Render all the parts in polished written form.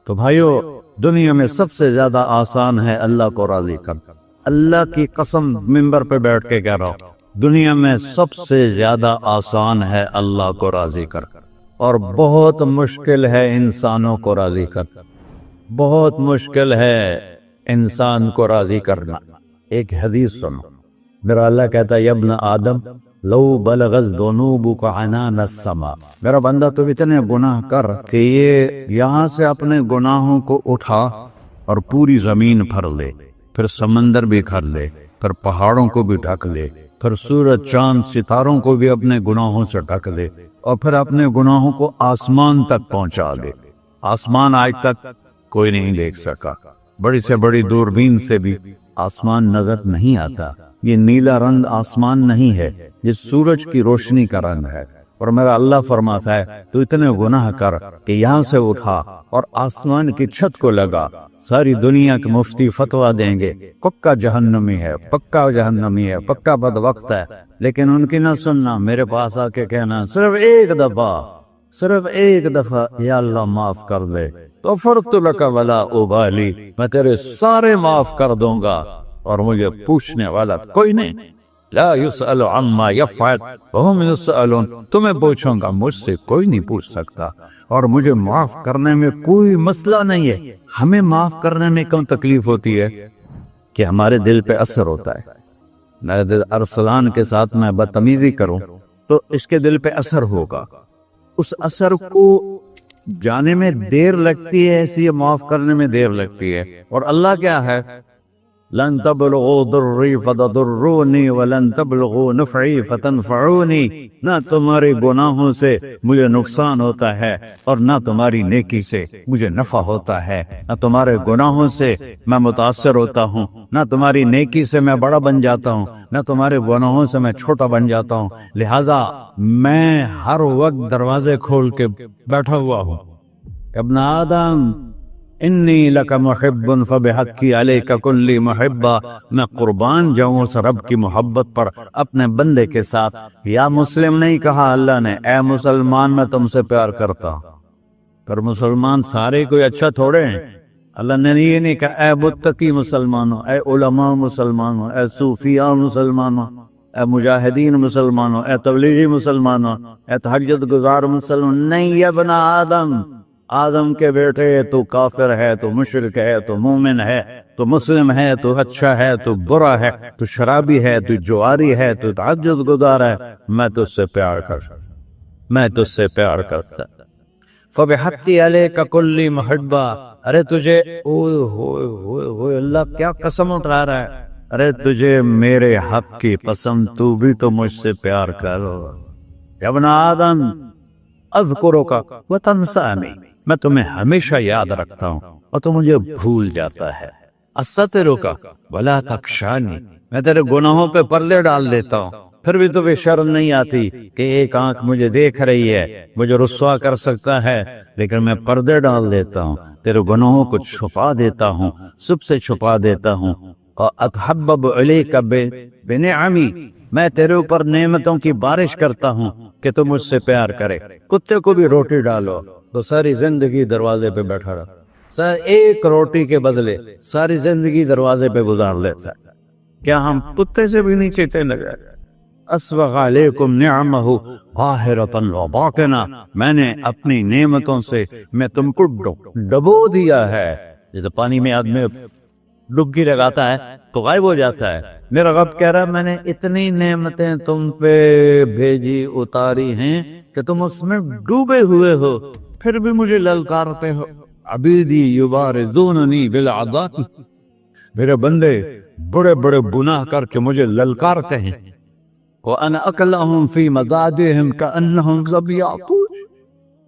تو بھائیو، دنیا میں سب سے زیادہ آسان ہے اللہ کو راضی کرنا۔ اللہ کی قسم منبر پہ بیٹھ کے کہہ رہا ہوں، دنیا میں سب سے زیادہ آسان ہے اللہ کو راضی کرنا، اور بہت مشکل ہے انسانوں کو راضی کرنا، بہت مشکل ہے انسان کو راضی کرنا۔ ایک حدیث سنو، میرا اللہ کہتا ہے، یا ابن آدم لو بلغت ذنوبک عنان السماء، میرا بندہ تو اتنے گناہ کر کہ یہ یہاں سے اپنے گناہوں کو اٹھا اور پوری زمین بھر لے، پھر سمندر بھی بھر لے، پھر پہاڑوں کو بھی ڈھک لے، پھر سورج چاند ستاروں کو بھی اپنے گناہوں سے ڈھک لے، اور پھر اپنے گناہوں کو آسمان تک پہنچا دے۔ آسمان آج تک کوئی نہیں دیکھ سکا، بڑی سے بڑی دوربین سے بھی آسمان نظر نہیں آتا۔ یہ نیلا رنگ آسمان نہیں ہے، یہ سورج کی روشنی کا رنگ ہے۔ اور میرا اللہ فرماتا ہے، تو اتنے گناہ کر کہ یہاں سے اٹھا اور آسمان کی چھت کو لگا، ساری دنیا کے مفتی فتویٰ دیں گے پکا جہنمی ہے، پکا جہنمی ہے، پکا بدبخت ہے، لیکن ان کی نہ سننا، میرے پاس آ کے کہنا صرف ایک دفعہ یا اللہ معاف کر دے، تو فرت لک ولا ابالی، میں تیرے سارے معاف کر دوں گا اور مجھے پوچھنے والا کوئی نہیں۔ لا يسأل عما يفعل وهم يسألون، تمہیں پوچھوں گا، مجھ سے کوئی نہیں پوچھ سکتا، اور مجھے معاف کرنے میں کوئی مسئلہ نہیں ہے۔ ہمیں معاف کرنے میں کیوں تکلیف ہوتی ہے؟ کہ ہمارے دل پہ اثر ہوتا ہے۔ میں ارسلان کے ساتھ میں بدتمیزی کروں تو اس کے دل پہ اثر ہوگا، اس اثر کو جانے میں دیر لگتی ہے، اس لیے معاف کرنے میں دیر لگتی ہے۔ اور اللہ کیا ہے؟ لن تبلغوا ضری فتضرونی ولن تبلغوا نفعی فتنفعونی، نہ تمہارے گناہوں سے مجھے نقصان ہوتا ہے اور نہ تمہاری نیکی سے مجھے نفع ہوتا ہے، نہ تمہارے گناہوں سے میں متاثر ہوتا ہوں، نہ تمہاری نیکی سے میں بڑا بن جاتا ہوں، نہ تمہارے گناہوں سے میں چھوٹا بن جاتا ہوں، لہذا میں ہر وقت دروازے کھول کے بیٹھا ہوا ہوں۔ ابن آدم انی لک محب فبحقی علیک کلی محبا، میں قربان جاؤں اس رب کی محبت پر اپنے بندے کے ساتھ۔ یا مسلم نہیں کہا اللہ نے، اے مسلمان میں تم سے پیار کرتا ہوں۔ پر مسلمان سارے کوئی اچھا تھوڑے ہیں، اللہ نے یہ نہیں کہا اے متقی مسلمانوں، اے علماء مسلمانوں، اے صوفیاء مسلمانوں، اے مجاہدین مسلمانوں، اے تبلیغی مسلمانوں، اے تہجد گزار مسلمان، نہیں۔ یا ابن آدم کے بیٹے، تو کافر ہے، تو مشرک ہے، تو مومن ہے، تو مسلم ہے، تو اچھا ہے، تو برا ہے، تو شرابی ہے، تو جواری ہے، تو تہجد گزار ہے، میں تجھ سے پیار کرتا فبحقی علیک کلی محبا۔ ارے تجھے اوئے اللہ کیا قسم اٹھا رہا ہے، ارے تجھے میرے حق کی قسم، تو بھی تو مجھ سے پیار کر۔ یا ابن آدم اذکرک وتنسانی، میں تمہیں ہمیشہ یاد رکھتا ہوں اور تو مجھے بھول جاتا ہے۔ استترک ولا تخشانی، میں تیرے گناہوں پہ پردے ڈال دیتا ہوں، پھر بھی تمہیں شرم نہیں آتی کہ ایک آنکھ مجھے دیکھ رہی ہے، مجھے رسوا کر سکتا ہے، لیکن میں پردے ڈال دیتا ہوں، تیرے گناہوں کو چھپا دیتا ہوں، سب سے چھپا دیتا ہوں۔ اور اتحبب الیک بنعمی، میں تیرے اوپر نعمتوں کی بارش کرتا ہوں کہ تم مجھ سے پیار کرے۔ کتے کو بھی روٹی ڈالو تو ساری زندگی دروازے پہ بیٹھا رہا، ایک روٹی کے بدلے ساری زندگی دروازے پہ گزار لیتا ہے۔ کیا ہم کتے سے بھی نیچے چلے گئے؟ اسبغ علیکم نعمہ ظاہرۃ وباطنہ، میں نے اپنی نعمتوں سے میں تم کو ڈبو دیا ہے، جیسے پانی میں آدمی ڈبکی لگاتا ہے تو غائب ہو جاتا ہے۔ میرا رب کہہ رہا ہے میں نے اتنی نعمتیں تم پہ بھیجی، اتاری ہیں کہ تم اس میں ڈوبے ہوئے ہو، پھر بھی مجھے للکارتے ہو۔ عبیدی یبارزوننی بالعذاب، میرے بندے بڑے بڑے گناہ کر کے مجھے للکارتے ہیں۔ وَأَنَا أَكْلَهُمْ فِي مَضَاجِعِهِمْ كَأَنَّهُمْ ذَبْ يَعْقُولُ،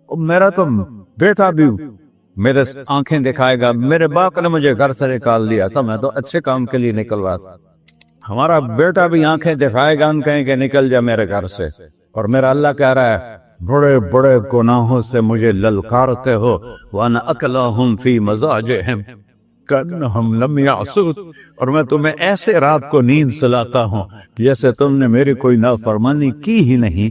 اور میرا تو بیٹا بھی میرے آنکھیں دکھائے گا، میرے باپ نے مجھے گھر سے نکال دیا تھا، میں تو اچھے کام کے لیے نکل رہا تھا، ہمارا بیٹا بھی آنکھیں دکھائے گا، ہم کہیں کہ نکل جا میرے گھر سے۔ اور میرا اللہ کہہ رہا ہے بڑے بڑے گناہوں سے مجھے للکارتے ہو۔ وَأَنَا أَكْلَهُمْ فِي مَضَاجِعِهِمْ كَأَنَّهُمْ لَمْ يَعْصُونِ، اور میں تمہیں ایسے رات کو نیند سلاتا ہوں جیسے تم نے میری کوئی نافرمانی کی ہی نہیں۔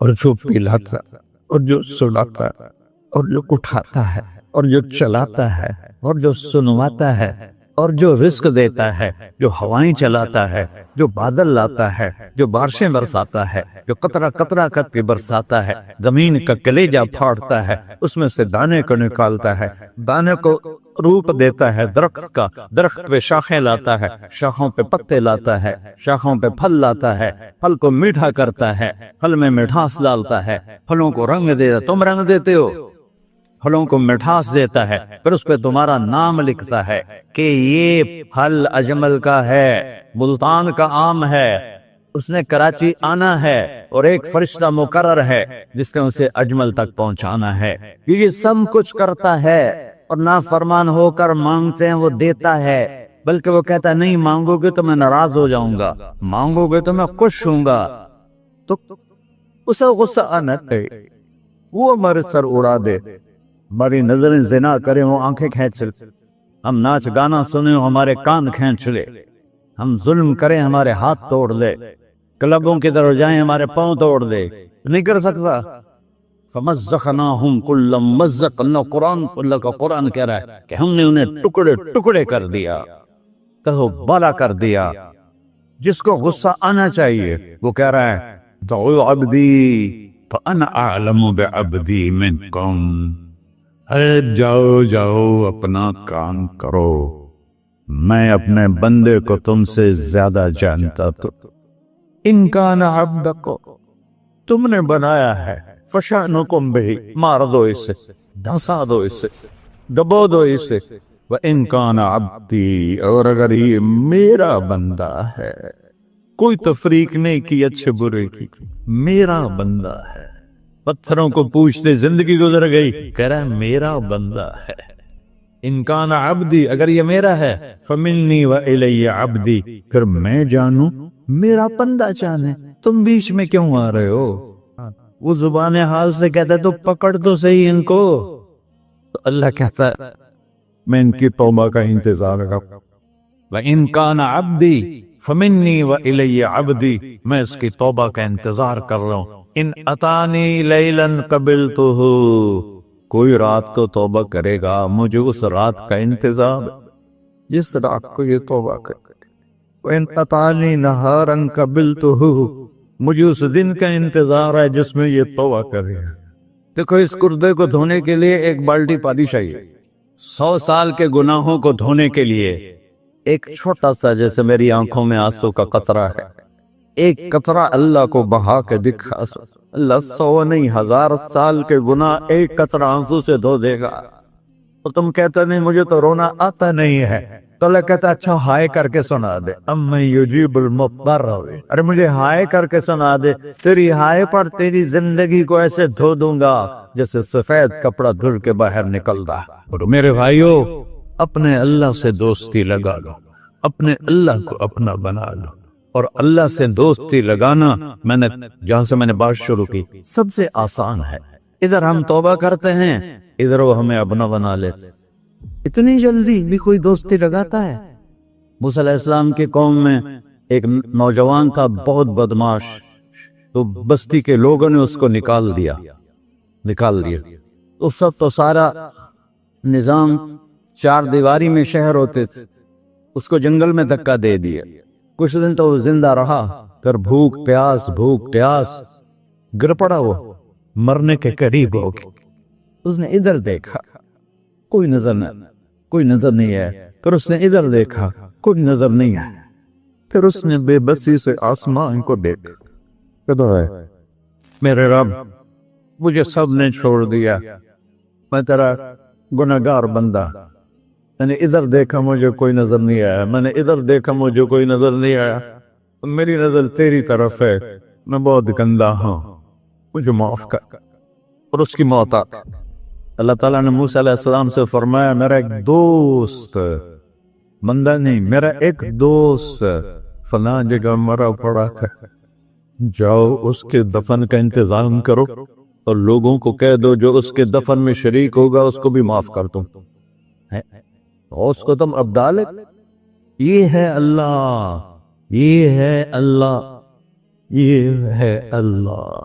اور جو پلاتا اور جو سلاتا اور جو اٹھاتا ہے اور جو چلاتا ہے اور جو سنواتا ہے اور جو رزق دیتا ہے، جو ہوائیں چلاتا ہے، جو بادل لاتا ہے، جو بارشیں برساتا ہے، جو قطرہ قطرہ کر کے برساتا ہے، زمین کا کلیجہ پھاڑتا ہے، اس میں سے دانے کو نکالتا ہے، دانے کو روپ دیتا ہے درخت کا، درخت پہ شاخیں لاتا ہے، شاخوں پہ پتے لاتا ہے، شاخوں پہ پھل لاتا ہے، پھل کو میٹھا کرتا ہے، پھل میں مٹھاس ڈالتا ہے، پھلوں کو رنگ دیتا ہے، تم رنگ دیتے ہو، پھلوں کو مٹھاس دیتا ہے، پھر اس پہ تمہارا نام لکھتا ہے کہ یہ پھل اجمل کا ہے، ملتان کا آم ہے، اس نے کراچی آنا ہے، اور ایک فرشتہ مقرر ہے جس نے اسے اجمل تک پہنچانا ہے۔ یہ سب کچھ کرتا ہے، اور نافرمان ہو کر مانگتے ہیں وہ دیتا ہے، بلکہ وہ کہتا ہے نہیں مانگو گے تو میں ناراض ہو جاؤں گا، مانگو گے تو میں خوش ہوں گا، تو اسے غصہ آنا چاہیے، وہ ہمارے سر اڑا دے، ہماری نظریں زنا کریں وہ آنکھیں کھینچ لے، ہم ناچ گانا سنیں ہمارے کان کھینچ لے، ہم ظلم کریں ہمارے ہاتھ توڑ لے، کلبوں کی طرف جائیں ہمارے پاؤں توڑ دے، نہیں کر سکتا۔ فَمَزَّقْنَاهُمْ كُلَّ مُمَزَّقٍ، اللہ کا قرآن کہہ رہا ہے کہ ہم نے انہیں ٹکڑے ٹکڑے کر دیا، تہو بالا کر دیا۔ جس کو غصہ آنا چاہیے وہ کہہ رہا ہے دعو عبدی فَأَنَا أَعْلَمُ بِعَبْدِي مِنْكُمْ، اے جاؤ جاؤ اپنا کام کرو، میں اپنے بندے کو تم سے زیادہ جانتا، تو ان کان عبدک، تم نے بنایا ہے، فشانکم بہی، مار دو اسے، دھسا دو اسے، دبو دو اسے، وَإِن كَانَ عَبْدِي، اور اگر یہ میرا بندہ ہے، کوئی تفریق نہیں کی اچھے برے کی، میرا بندہ ہے۔ پتھروں کو پوچھتے زندگی گزر گئی، کہہ رہا ہے میرا بندہ ہے۔ ان کان عبدی، اگر یہ میرا ہے، فمنی وإلی عبدی، پھر میں جانوں میرا بندہ جانے، تم بیچ میں کیوں آ رہے ہو؟ وہ زبان حال سے کہتا ہے تو پکڑ تو صحیح ان کو، تو اللہ کہتا ہے میں ان کی توبہ کا انتظار کروں، وَإِن كَانَ عَبْدِي فَمِنِّي وَإِلَيَّ عَبْدِي، میں اس کی توبہ کا انتظار کر رہا ہوں۔ ان اتانی لیلاً قبلتہ، کوئی رات کو توبہ کرے گا مجھے اس رات کا انتظار جس رات کو یہ توبہ کرے، وَإِنْ أَتَانِي نَهَارًا قَبِلْتُهُ، مجھے اس دن کا انتظار ہے جس میں یہ توبہ کرے۔ دیکھو اس کردے کو دھونے کے لیے ایک بالٹی پانی چاہیے، 100 سال کے گناہوں کو دھونے کے لیے ایک چھوٹا سا، جیسے میری آنکھوں میں آنسو کا قطرہ ہے، ایک قطرہ اللہ کو بہا کے دکھا، اللہ 100 نہیں 1000 سال کے گناہ ایک قطرہ آنسو سے دھو دے گا۔ تو تم کہتے نہیں مجھے تو رونا آتا نہیں ہے، تو اللہ کہتا اچھا ہائے کر کے سنا دے، اَمَّن یُجِیبُ الْمُضْطَرَّ، ارے مجھے ہائے کر کے سنا دے، تیری ہائے پر تیری زندگی کو ایسے دھو دوں گا جیسے سفید کپڑا دھل کے باہر نکلتا۔ اور میرے بھائیو، اپنے اللہ سے دوستی لگا لو، اپنے اللہ کو اپنا بنا لو، اور اللہ سے دوستی لگانا میں نے جہاں سے میں نے بات شروع کی سب سے آسان ہے۔ ادھر ہم توبہ کرتے ہیں، ادھر وہ ہمیں اپنا بنا لیتے، اتنی جلدی بھی کوئی دوستی لگاتا ہے؟ موسیٰ علیہ السلام کی قوم میں ایک نوجوان تھا بہت بدماش، تو بستی کے لوگوں نے اس کو نکال دیا۔ اس وقت تو سارا نظام 4 دیواری میں شہر ہوتے تھے، اس کو جنگل میں دھکا دے دیا، کچھ دن تو وہ زندہ رہا، پھر بھوک پیاس گر پڑا، وہ مرنے کے قریب ہو گیا۔ اس نے ادھر دیکھا، کوئی نظر نہیں ہے، پھر اس نے ادھر دیکھا، کوئی نظر نہیں ہے، پھر اس نے بے بسی سے آسمان کو دیکھا، کہتا ہے میرے رب مجھے سب نے چھوڑ دیا، میں تیرا گناہگار بندہ، میں نے ادھر دیکھا مجھے کوئی نظر نہیں آیا، میں نے ادھر دیکھا مجھے کوئی نظر نہیں آیا، میری نظر تیری طرف ہے، میں بہت گندا ہوں، مجھے معاف کر۔ اور اس کی موت آ گئی۔ اللہ تعالیٰ نے موسیٰ علیہ السلام سے فرمایا میرا ایک دوست، بندہ نہیں، میرا ایک دوست فلاں جگہ مرا پڑا تھا، جاؤ اس کے دفن کا انتظام کرو، اور لوگوں کو کہہ دو جو اس کے دفن میں شریک ہوگا اس کو بھی معاف کر دو۔ اور اس کو تم اب ڈالے، یہ ہے اللہ، یہ ہے اللہ، یہ ہے اللہ۔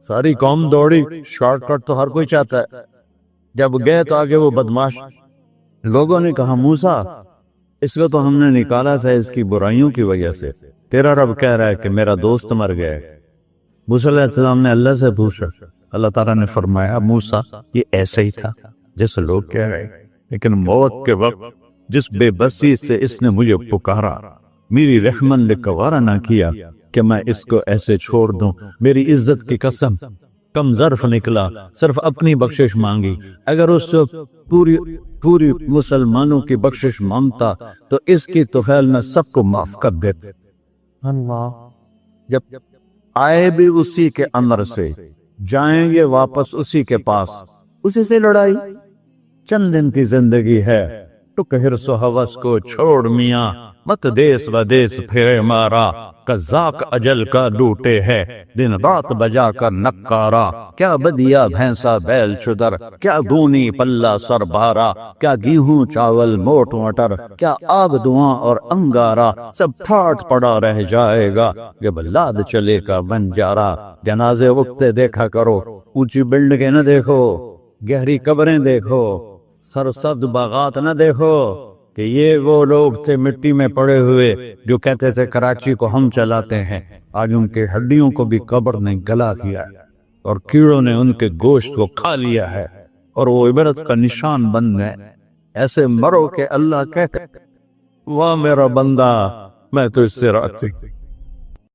ساری قوم دوڑی، شارٹ کٹ تو ہر کوئی چاہتا ہے۔ جب گئے تو آگے وہ بدماش، لوگوں نے کہا موسیٰ اس کو تو ہم نے نکالا تھا اس کی برائیوں کی وجہ سے، تیرا رب کہہ رہا ہے کہ میرا دوست مر گیا ہے۔ موسیٰ علیہ السلام نے اللہ سے پوچھا، اللہ تعالیٰ نے فرمایا موسیٰ یہ ایسے ہی تھا جیسے لوگ کہہ رہے، لیکن موت کے وقت جس بے بسی سے اس نے مجھے پکارا، میری رحمن نے گوارا نہ کیا کہ میں اس کو ایسے چھوڑ دوں، میری عزت کی قسم کم ظرف نکلا، صرف اپنی بخشش مانگی، اگر اس سے پوری مسلمانوں کی بخشش مانگتا تو اس کی طفیل میں سب کو معاف کر دیتے۔ جب آئے بھی اسی کے امر سے، جائیں گے واپس اسی کے پاس، اسی سے لڑائی۔ چند دن کی زندگی ہے، تو حرص و ہوس کو چھوڑ میاں، مت دیس و دیس پھرے مارا، قذاق اجل کا ڈوٹے ہے، دن رات بجا کر نکارا، کیا بدیا بھینسا بیل چدر، کیا دونی پلہ سر بارا، کیا گیہوں چاول موٹ مٹر، کیا آب دعاں اور انگارا، سب ٹھاٹ پڑا رہ جائے گا جب لاد چلے کا بنجارا۔ جنازے وقتے دیکھا کرو، اونچی بلڈنگیں نہ دیکھو، گہری قبریں دیکھو، سرسبز باغات نہ دیکھو کہ یہ وہ لوگ تھے مٹی میں پڑے ہوئے جو کہتے تھے کراچی کو ہم چلاتے ہیں، آج ان کے ہڈیوں کو بھی قبر نے گلا دیا ہے اور کیڑوں نے ان کے گوشت کو کھا لیا ہے اور وہ عبرت کا نشان بن گئے۔ ایسے مرو کہ اللہ کہتے واہ میرا بندہ میں تو اس سے راضی